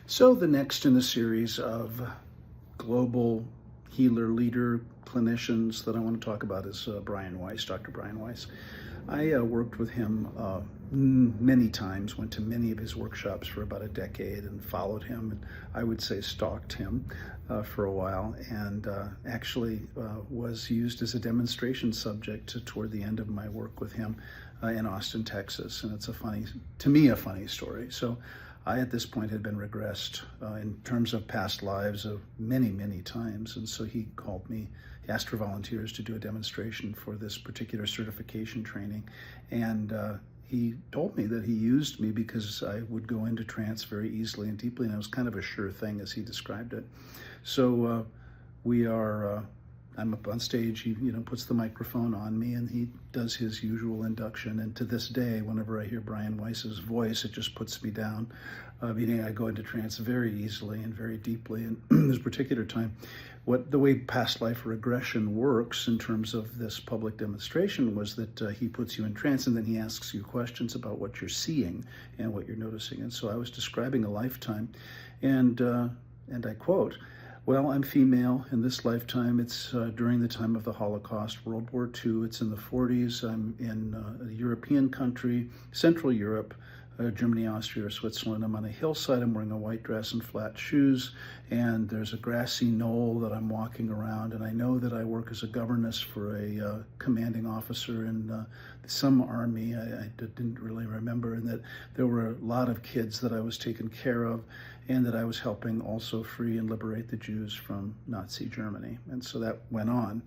So the next in the series of global healer, leader, clinicians that I want to talk about is Brian Weiss, Dr. Brian Weiss. I worked with him many times, went to many of his workshops for about a decade and followed him, and I would say stalked him for a while, and actually was used as a demonstration subject toward the end of my work with him in Austin, Texas. And it's to me, a funny story. So I, at this point, had been regressed in terms of past lives of many, many times. And so he called me, he asked for volunteers to do a demonstration for this particular certification training. And he told me that he used me because I would go into trance very easily and deeply. And it was kind of a sure thing, as he described it. So I'm up on stage, he puts the microphone on me, and he does his usual induction. And to this day, whenever I hear Brian Weiss's voice, it just puts me down, meaning I go into trance very easily and very deeply. And this particular time, the way past life regression works in terms of this public demonstration was that he puts you in trance, and then he asks you questions about what you're seeing and what you're noticing. And so I was describing a lifetime, and I quote, "Well, I'm female in this lifetime. It's during the time of the Holocaust, World War II. It's in the 40s. I'm in a European country, Central Europe, Germany, Austria, or Switzerland. I'm on a hillside. I'm wearing a white dress and flat shoes, and there's a grassy knoll that I'm walking around. And I know that I work as a governess for a commanding officer in some army. I didn't really remember, and that there were a lot of kids that I was taking care of, and that I was helping also free and liberate the Jews from Nazi Germany." And so that went on.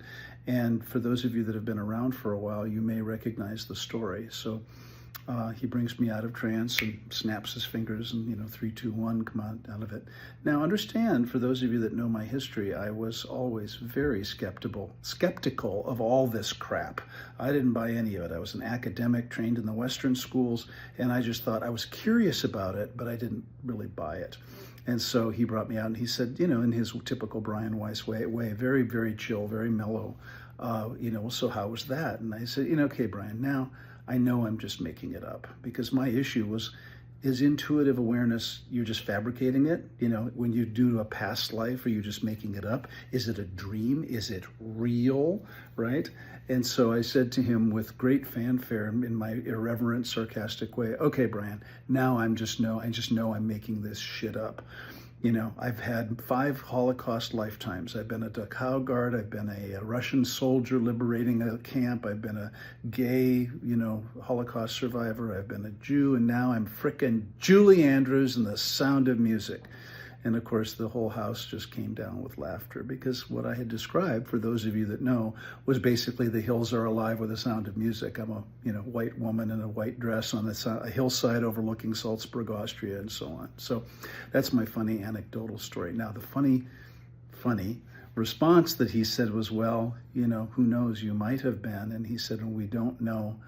And for those of you that have been around for a while, you may recognize the story. So he brings me out of trance and snaps his fingers, and 3, 2, 1, come out of it. Now understand, for those of you that know my history, I was always very skeptical of all this crap. I didn't buy any of it. I was an academic trained in the Western schools, and I just thought, I was curious about it, but I didn't really buy it. And so he brought me out, and he said, in his typical Brian Weiss way, very, very chill, very mellow, "So how was that?" And I said, "Okay, Brian, now I know I'm just making it up, because my issue is intuitive awareness, you're just fabricating it? When you do a past life, are you just making it up? Is it a dream? Is it real?" Right? And so I said to him with great fanfare in my irreverent, sarcastic way, "Okay, Brian, now I just know I'm making this shit up. I've had 5 Holocaust lifetimes. I've been a Dachau guard. I've been a Russian soldier liberating a camp. I've been a gay, Holocaust survivor. I've been a Jew. And now I'm frickin' Julie Andrews and the Sound of Music." And of course, the whole house just came down with laughter, because what I had described, for those of you that know, was basically the hills are alive with the sound of music. I'm a white woman in a white dress on a hillside overlooking Salzburg, Austria, and so on. So that's my funny anecdotal story. Now, the funny response that he said was, "Well, who knows, you might have been." And he said, "And we don't know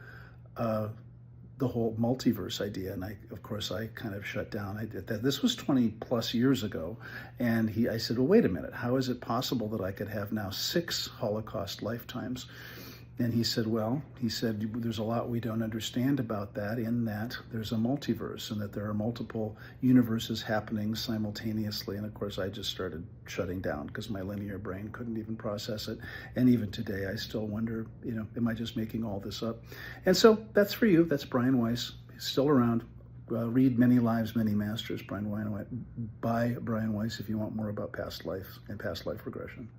the whole multiverse idea." And of course, I kind of shut down. I did that. This was 20 plus years ago. And I said, "Well, wait a minute. How is it possible that I could have now 6 Holocaust lifetimes?" And he said, "There's a lot we don't understand about that, in that there's a multiverse, and that there are multiple universes happening simultaneously." And of course, I just started shutting down, because my linear brain couldn't even process it. And even today, I still wonder, am I just making all this up? And so that's for you. That's Brian Weiss. He's still around. Read Many Lives, Many Masters, by Brian Weiss, if you want more about past life and past life regression.